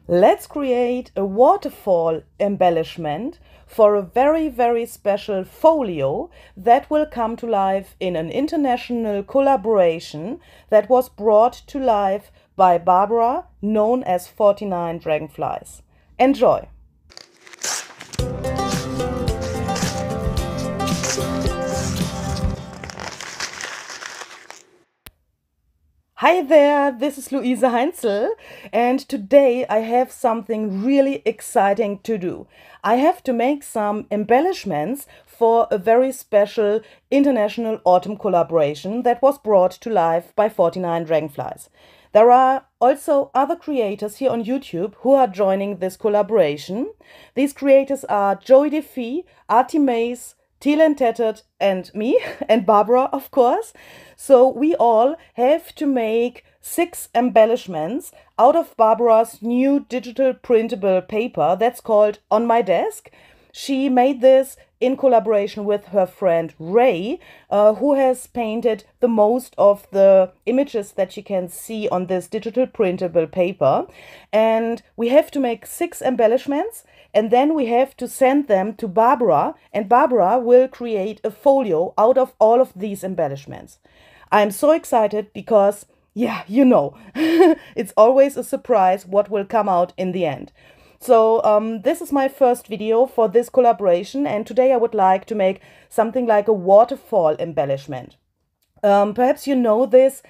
Let's create a waterfall embellishment for a very special folio that will come to life in an international collaboration that was brought to life by Barbara, known as 49 Dragonflies. Enjoy! Hi there, this is Luise Heinzel, and today I have something really exciting to do. I have to make some embellishments for a very special international autumn collaboration that was brought to life by 49 Dragonflies. There are also other creators here on YouTube who are joining this collaboration. These creators are Joie De Fi, Artymaze, Teal and Tattered, and me, and Barbara, of course. So we all have to make 6 embellishments out of Barbara's new digital printable paper that's called On My Desk. She made this in collaboration with her friend Ray, who has painted the most of the images that you can see on this digital printable paper. And we have to make 6 embellishments, and then we have to send them to Barbara, and Barbara will create a folio out of all of these embellishments. I'm so excited because, yeah, you know, it's always a surprise what will come out in the end. So this is my first video for this collaboration, and today I would like to make something like a waterfall embellishment. Perhaps you know this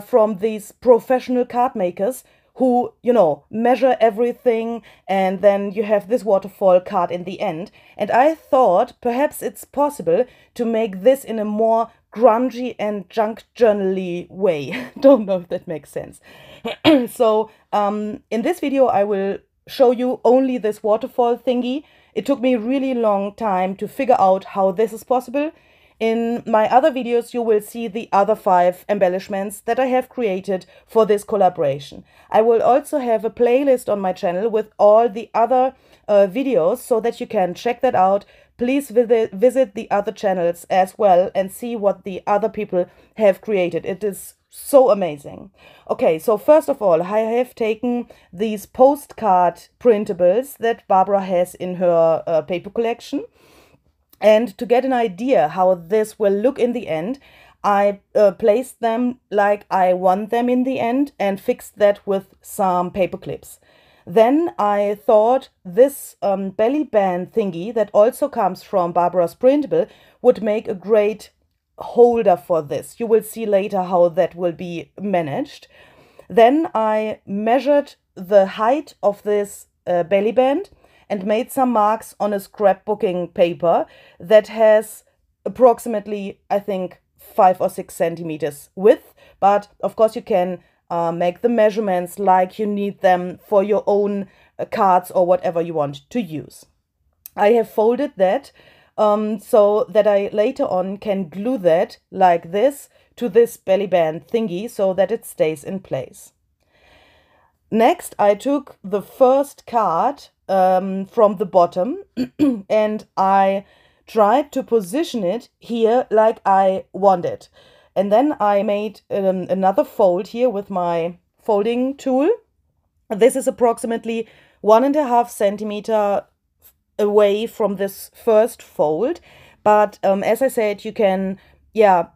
from these professional card makers who, you know, measure everything, and then you have this waterfall card in the end. And I thought perhaps it's possible to make this in a more grungy and junk journal-y way. Don't know if that makes sense. So in this video I will show you only this waterfall thingy. It took me a really long time to figure out how this is possible. In my other videos you will see the other 5 embellishments that I have created for this collaboration. I will also have a playlist on my channel with all the other videos so that you can check that out. Please visit the other channels as well and see what the other people have created. It is so amazing. Okay, so first of all, I have taken these postcard printables that Barbara has in her paper collection. And to get an idea how this will look in the end, I placed them like I want them in the end and fixed that with some paper clips. Then I thought this belly band thingy that also comes from Barbara's printable would make a great holder for this. You will see later how that will be managed. Then I measured the height of this belly band and made some marks on a scrapbooking paper that has approximately, I think, 5 or 6 centimeters width. But of course you can make the measurements like you need them for your own cards or whatever you want to use. I have folded that so that I later on can glue that like this to this belly band thingy so that it stays in place. Next, I took the first card from the bottom and I tried to position it here like I want it. And then I made another fold here with my folding tool. This is approximately 1.5 centimeter away from this first fold, but as I said, you can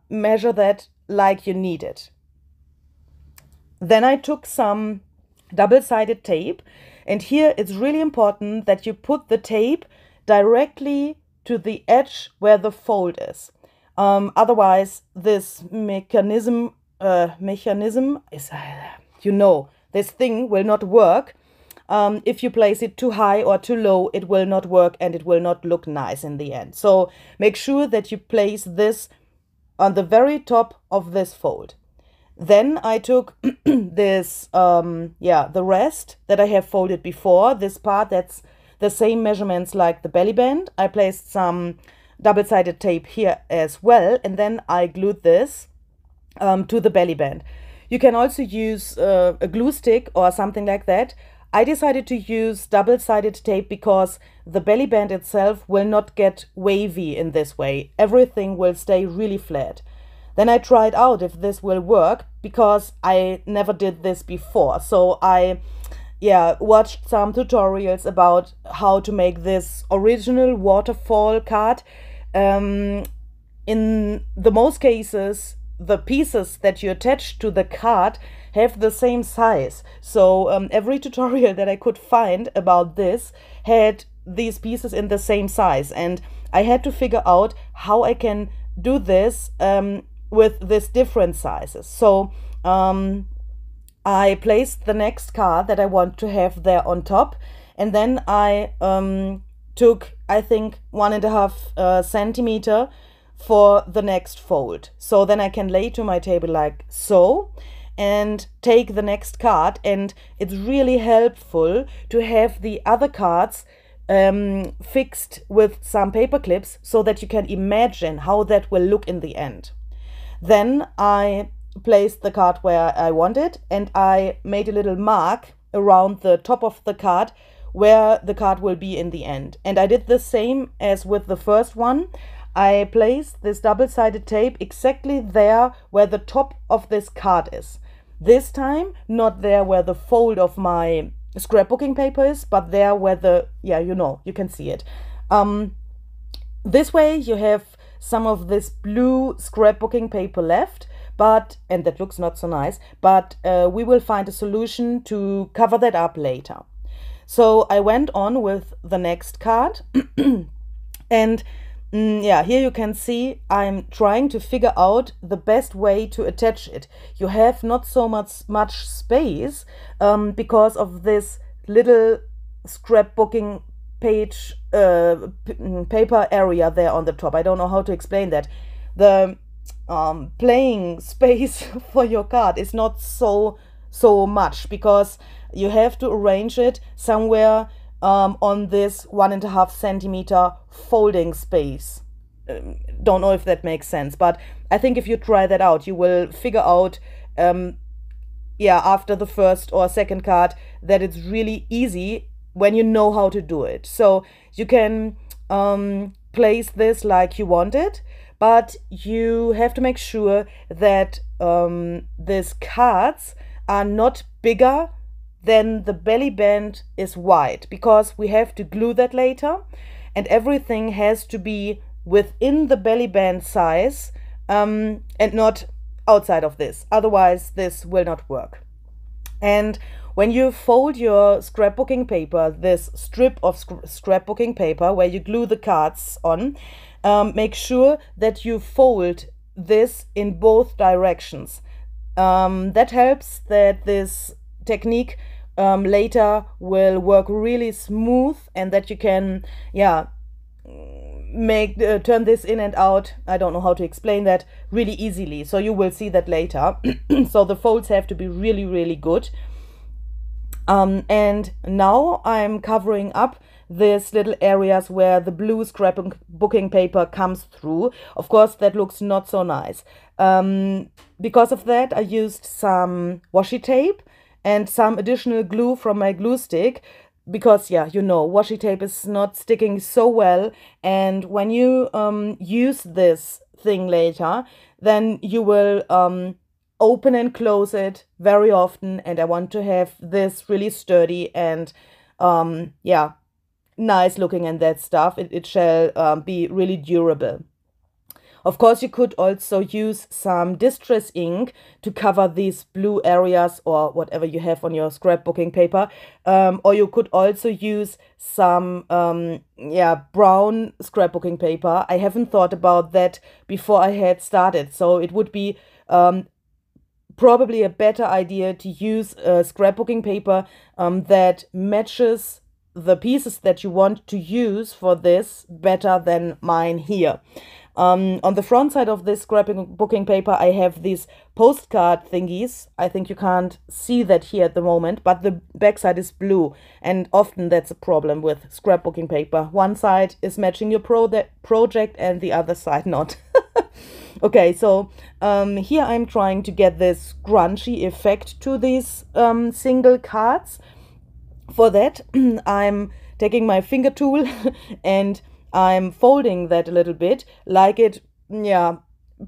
measure that like you need it. Then I took some double-sided tape, and here it's really important that you put the tape directly to the edge where the fold is. Otherwise this mechanism is, you know, this thing will not work. If you place it too high or too low, it will not work and it will not look nice in the end. So make sure that you place this on the very top of this fold. Then I took this, the rest that I have folded before, this part that's the same measurements like the belly band. I placed some double-sided tape here as well, and then I glued this to the belly band. You can also use a glue stick or something like that. I decided to use double-sided tape because the belly band itself will not get wavy in this way. Everything will stay really flat. Then I tried out if this will work because I never did this before. So I watched some tutorials about how to make this original waterfall card. In the most cases, the pieces that you attach to the card have the same size. So every tutorial that I could find about this had these pieces in the same size, and I had to figure out how I can do this with these different sizes. So I placed the next card that I want to have there on top, and then I took, I think, 1.5 centimeter for the next fold. So then I can lay to my table like so and take the next card, and it's really helpful to have the other cards fixed with some paper clips so that you can imagine how that will look in the end. Then I placed the card where I want it, and I made a little mark around the top of the card where the card will be in the end. And I did the same as with the first one. I placed this double-sided tape exactly there where the top of this card is. This time, not there where the fold of my scrapbooking paper is, but there where the, you can see it. This way you have some of this blue scrapbooking paper left, and that looks not so nice, but we will find a solution to cover that up later. So I went on with the next card and here you can see I'm trying to figure out the best way to attach it. You have not so much space because of this little scrapbooking page paper area there on the top. I don't know how to explain that. The playing space for your card is not so much, because you have to arrange it somewhere on this 1.5 centimeter folding space. Don't know if that makes sense, but I think if you try that out, you will figure out after the first or second card that it's really easy when you know how to do it. So you can place this like you want it, but you have to make sure that these cards are not bigger then the belly band is wide, because we have to glue that later, and everything has to be within the belly band size and not outside of this. Otherwise this will not work. And when you fold your scrapbooking paper, this strip of scrapbooking paper where you glue the cards on, make sure that you fold this in both directions. That helps that this technique later will work really smooth, and that you can turn this in and out, I don't know how to explain that, really easily. So you will see that later. So the folds have to be really good. And now I'm covering up these little areas where the blue scrapbooking paper comes through. Of course that looks not so nice. Because of that I used some washi tape and some additional glue from my glue stick, because washi tape is not sticking so well, and when you use this thing later, then you will open and close it very often, and I want to have this really sturdy and nice looking, and that stuff. It shall be really durable. Of course, you could also use some distress ink to cover these blue areas or whatever you have on your scrapbooking paper. Or you could also use some brown scrapbooking paper. I haven't thought about that before I had started. So it would be probably a better idea to use scrapbooking paper that matches the pieces that you want to use for this better than mine here. On the front side of this scrapbooking paper, I have these postcard thingies. I think you can't see that here at the moment, but the back side is blue, and often that's a problem with scrapbooking paper. One side is matching your project and the other side not. Okay, so here I'm trying to get this grungy effect to these single cards. For that, I'm taking my finger tool and I'm folding that a little bit, like it,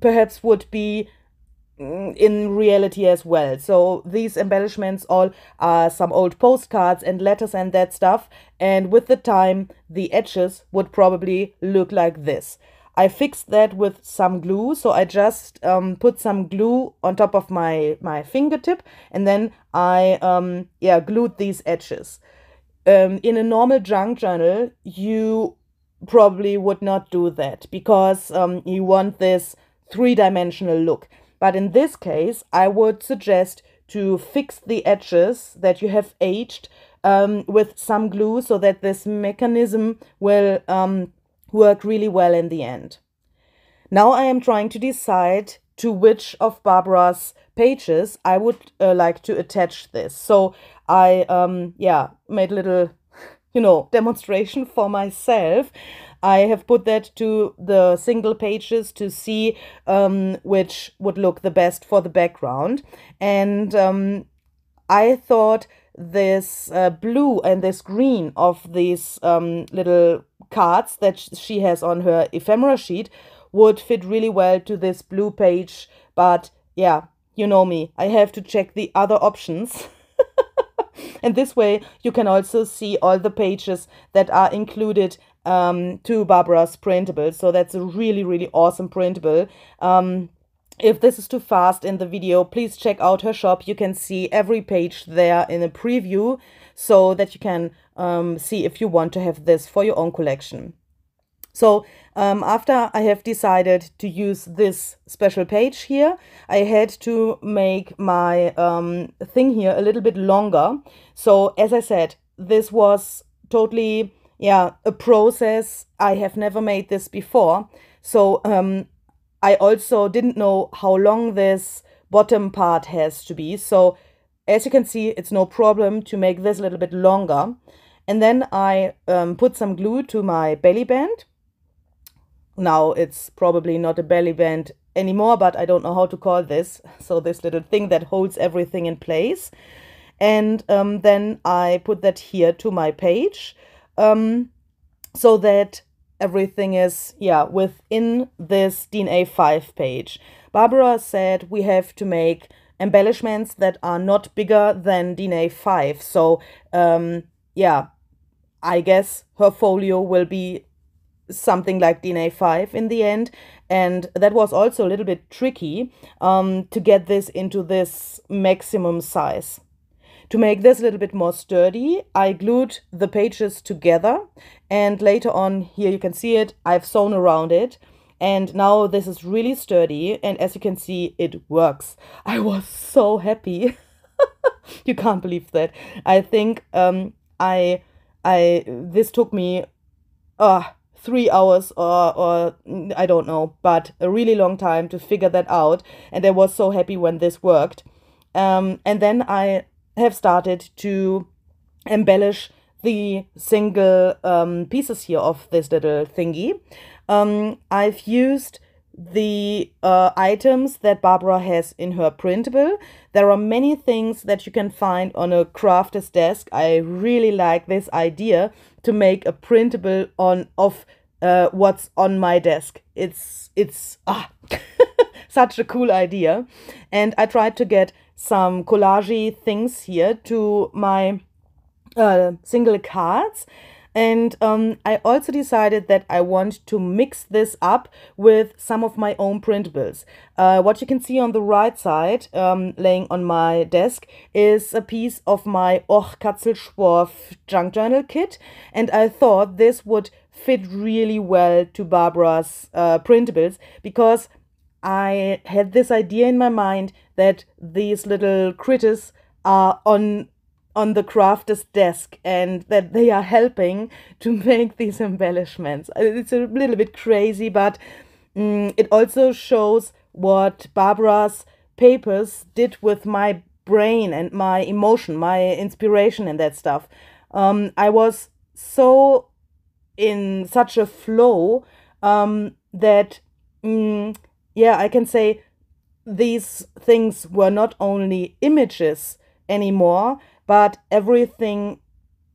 perhaps would be in reality as well. So these embellishments all are some old postcards and letters and that stuff, and with the time the edges would probably look like this. I fixed that with some glue, so I just put some glue on top of my fingertip, and then I glued these edges. In a normal junk journal, you probably would not do that because you want this three-dimensional look. But in this case, I would suggest to fix the edges that you have aged with some glue so that this mechanism will work really well in the end. Now I am trying to decide to which of Barbara's pages I would like to attach this. So I made a little demonstration for myself. I have put that to the single pages to see which would look the best for the background. And I thought this blue and this green of these little cards that she has on her ephemera sheet would fit really well to this blue page. But yeah, you know me, I have to check the other options. And this way you can also see all the pages that are included to Barbara's printable. So that's a really, really awesome printable. If this is too fast in the video, please check out her shop. You can see every page there in a preview so that you can see if you want to have this for your own collection. So after I have decided to use this special page here, I had to make my thing here a little bit longer. So as I said, this was totally, a process. I have never made this before. So I also didn't know how long this bottom part has to be. So as you can see, it's no problem to make this a little bit longer. And then I put some glue to my belly band. Now it's probably not a belly band anymore, but I don't know how to call this. So this little thing that holds everything in place. And then I put that here to my page so that everything is, within this DNA 5 page. Barbara said we have to make embellishments that are not bigger than DNA 5. So, I guess her folio will be something like DNA 5 in the end. And that was also a little bit tricky to get this into this maximum size. To make this a little bit more sturdy, I glued the pages together, and later on, here you can see it, I've sewn around it, and now this is really sturdy, and as you can see, it works. I was so happy. You can't believe that. I think this took me 3 hours or I don't know, but a really long time to figure that out, and I was so happy when this worked. And then I have started to embellish the single pieces here of this little thingy. I've used the items that Barbara has in her printable. There are many things that you can find on a crafter's desk. I really like this idea to make a printable of what's on my desk. It's such a cool idea. And I tried to get some collage things here to my single cards. And I also decided that I want to mix this up with some of my own printables. What you can see on the right side, laying on my desk, is a piece of my Och Katzelschworf junk journal kit. And I thought this would fit really well to Barbara's printables, because I had this idea in my mind that these little critters are on the crafter's desk and that they are helping to make these embellishments. It's a little bit crazy, but it also shows what Barbara's papers did with my brain and my emotion, my inspiration and that stuff. I was so in such a flow that I can say these things were not only images anymore, but everything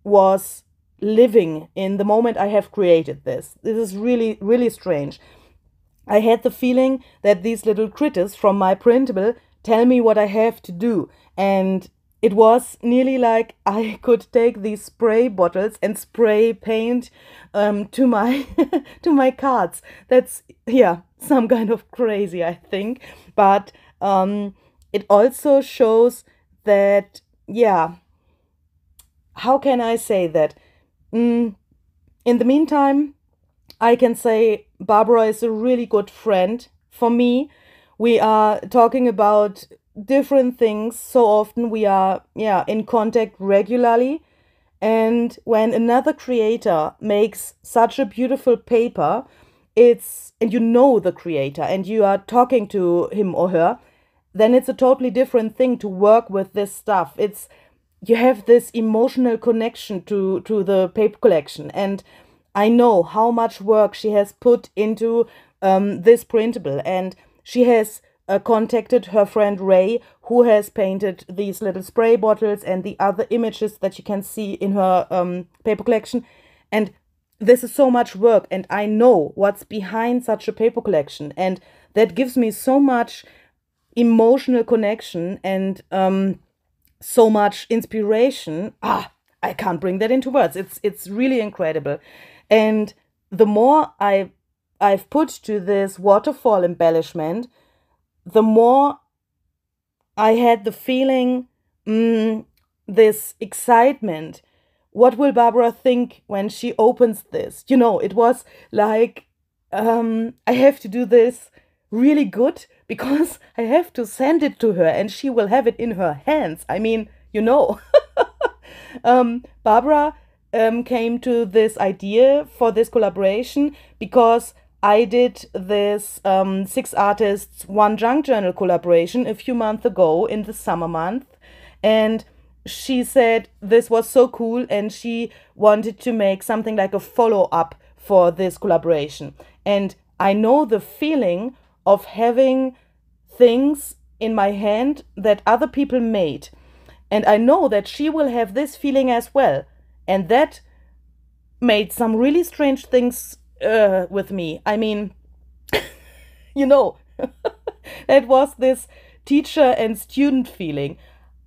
was living in the moment I have created this. This is really, really strange. I had the feeling that these little critters from my printable tell me what I have to do. And it was nearly like I could take these spray bottles and spray paint to my to my cards. That's, yeah, some kind of crazy, I think. But it also shows that, yeah, how can I say that? In the meantime, I can say Barbara is a really good friend for me. We are talking about different things so often. We are, yeah, in contact regularly. And when another creator makes such a beautiful paper, and you know the creator and you are talking to him or her, then it's a totally different thing to work with this stuff. You have this emotional connection to the paper collection, and I know how much work she has put into this printable, and she has contacted her friend Ray, who has painted these little spray bottles and the other images that you can see in her paper collection. And this is so much work, and I know what's behind such a paper collection, and that gives me so much emotional connection and so much inspiration. I can't bring that into words. It's really incredible. And the more I've put to this waterfall embellishment, the more I had the feeling, this excitement. What will Barbara think when she opens this? You know, it was like, I have to do this really good because I have to send it to her and she will have it in her hands. I mean, you know. Barbara came to this idea for this collaboration because I did this 6 artists, 1 junk journal collaboration a few months ago in the summer month. And she said this was so cool and she wanted to make something like a follow-up for this collaboration. And I know the feeling of having things in my hand that other people made. And I know that she will have this feeling as well. And that made some really strange things with me. I mean, you know, that was this teacher and student feeling.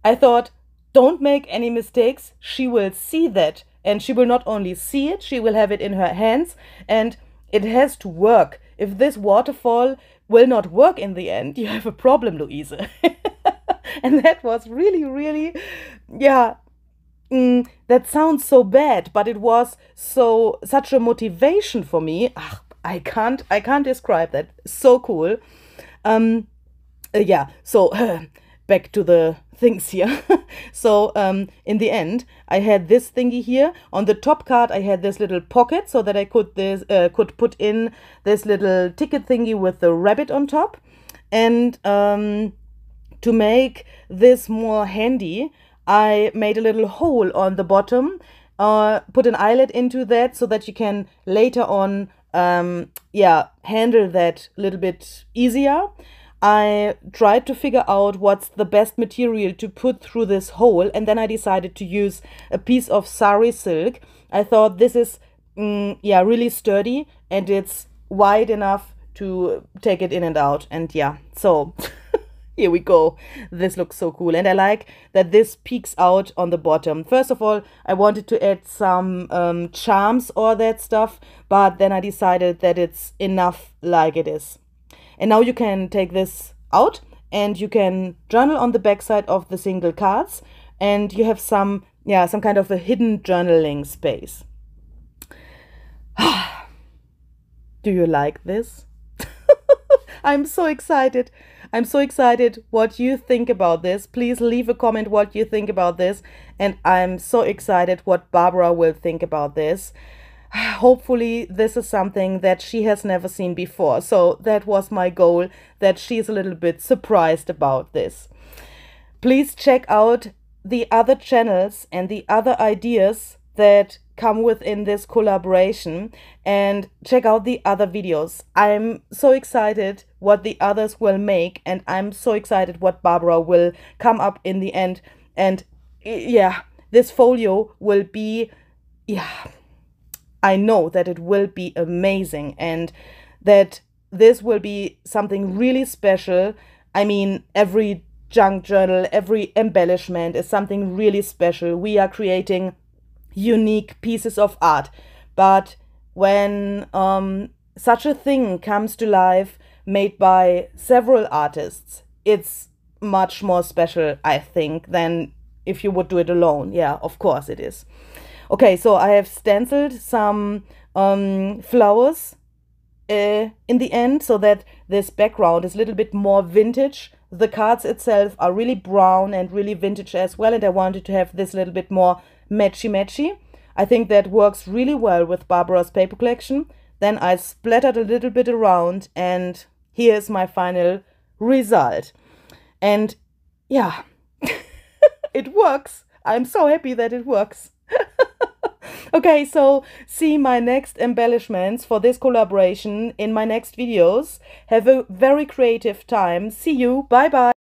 I thought, don't make any mistakes. She will see that. And she will not only see it, she will have it in her hands. And it has to work. If this waterfall will not work in the end, you have a problem, Louise. And that was really, really, yeah, that sounds so bad, but it was such a motivation for me. I can't describe that. So cool. Yeah, so back to the things here. So in the end, I had this thingy here. On the top card, I had this little pocket so that I could put in this little ticket thingy with the rabbit on top. And to make this more handy, I made a little hole on the bottom, put an eyelet into that so that you can later on, handle that a little bit easier. I tried to figure out what's the best material to put through this hole, and then I decided to use a piece of sari silk. I thought this is, really sturdy, and it's wide enough to take it in and out. And yeah, so here we go. This looks so cool. And I like that this peeks out on the bottom. First of all, I wanted to add some charms or that stuff, but then I decided that it's enough like it is. And now you can take this out and you can journal on the backside of the single cards, and you have some kind of a hidden journaling space. Do you like this? I'm so excited. I'm so excited what you think about this. Please leave a comment what you think about this. And I'm so excited what Barbara will think about this. Hopefully this is something that she has never seen before. So that was my goal, that she's a little bit surprised about this. Please check out the other channels and the other ideas that come within this collaboration, and check out the other videos. I'm so excited what the others will make, and I'm so excited what Barbara will come up in the end. And yeah, this folio will be, I know that it will be amazing, and that this will be something really special. I mean, every junk journal, every embellishment is something really special. We are creating unique pieces of art. But when such a thing comes to life, made by several artists, it's much more special, I think, than if you would do it alone. Yeah, of course it is. Okay, so I have stenciled some flowers in the end, so that this background is a little bit more vintage. The cards itself are really brown and really vintage as well, and I wanted to have this little bit more matchy-matchy. I think that works really well with Barbara's paper collection. Then I splattered a little bit around, and here's my final result. And yeah, it works. I'm so happy that it works. Okay, so see my next embellishments for this collaboration in my next videos. Have a very creative time. See you. Bye bye.